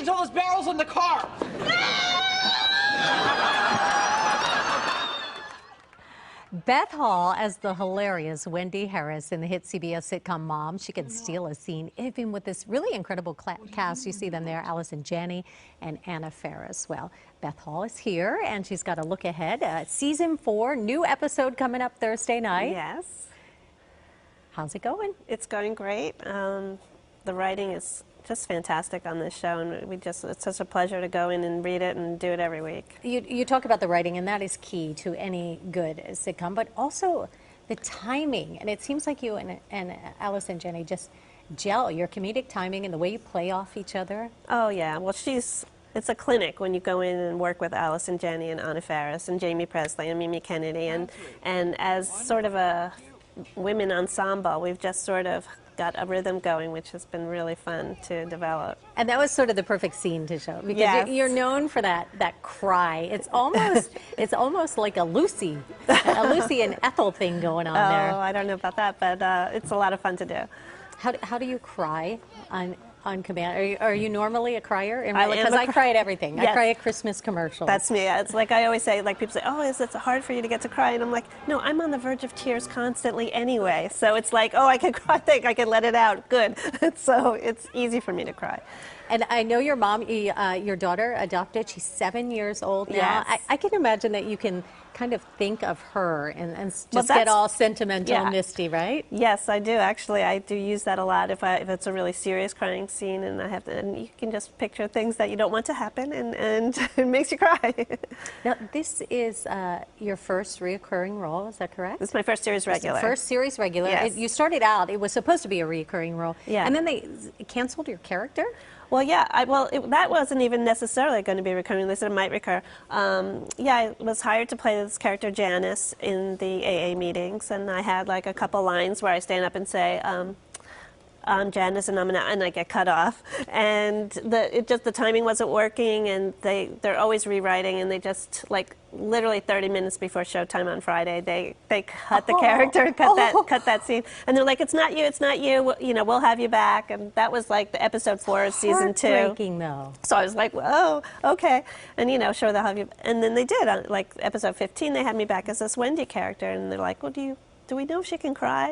explosions, all those barrels in the car. Beth Hall as the hilarious Wendy Harris in the hit CBS sitcom Mom. She can steal a scene even with this really incredible cast. You see them there, Allison, Janney, and Faris. Well, Beth Hall is here, and she's got a look ahead. Season 4, new episode coming up Thursday night. Yes. How's it going? It's going great. The writing is just fantastic on this show, and it's such a pleasure to go in and read it and do it every week. You talk about the writing, and that is key to any good sitcom, but also the timing. And it seems like you and Allison, Janney just gel, your comedic timing and the way you play off each other. Oh, yeah. Well, it's a clinic when you go in and work with Allison, Janney, and Faris, and Jamie Presley, and Mimi Kennedy. And as sort of a women ensemble, we've just sort of got a rhythm going, which has been really fun to develop. And that was sort of the perfect scene to show, because yes. you're known for that cry. It's almost like a Lucy and Ethel thing going on there. Oh, I don't know about that, but it's a lot of fun to do. How do you cry on command? Are you normally a crier? Because I cry at everything. Yes. I cry at Christmas commercials. That's me. It's like I always say, like people say, oh, is it hard for you to get to cry? And I'm like, no, I'm on the verge of tears constantly anyway. So it's like, oh, I can cry, I can let it out. Good. So it's easy for me to cry. And I know your mom, your daughter adopted. She's 7 years old now. Yes. I can imagine that you can kind of think of her and just get all sentimental and misty, right? Yes, I do. Actually, I do use that a lot if it's a really serious crying scene, and and you can just picture things that you don't want to happen, and it makes you cry. Now, this is your first reoccurring role, is that correct? This is my first series regular. First series regular. Yes. You started out, it was supposed to be a reoccurring role. Yeah. And then they canceled your character? Well, yeah. That wasn't even necessarily going to be recurring. They said it might recur. Yeah, I was hired to play this character Janice in the AA meetings, and I had like a couple lines where I stand up and say, I'm Janice, and I get cut off, and the timing wasn't working, and they're always rewriting, and they just like literally 30 minutes before showtime on Friday they cut the character, cut that scene, and they're like, it's not you, we'll have you back, and that was like the episode 4 of season 2. Heartbreaking though. So I was like, whoa, okay, and sure, they'll have you, and then they did. Like episode 15, they had me back as this Wendy character, and they're like, well, do we know if she can cry?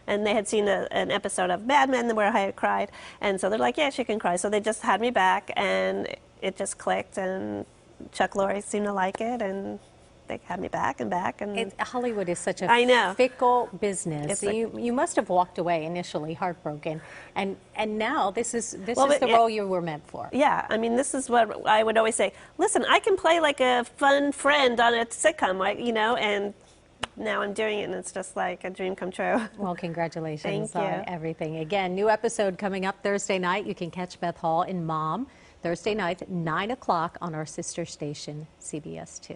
And they had seen an episode of Mad Men where I had cried, and so they're like, yeah, she can cry. So they just had me back, and it just clicked, and Chuck Lorre seemed to like it, and they had me back and back. And Hollywood is such a fickle business. You must have walked away initially heartbroken, and now this is the role you were meant for. Yeah, I mean, this is what I would always say. Listen, I can play like a fun friend on a sitcom, and now I'm doing it, and it's just like a dream come true. Well, congratulations on Thank you. everything. Again, new episode coming up Thursday night. You can catch Beth Hall in Mom Thursday night, 9 o'clock on our sister station, CBS 2.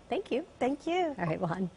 Thank you. Thank you. All right, well, Thank you.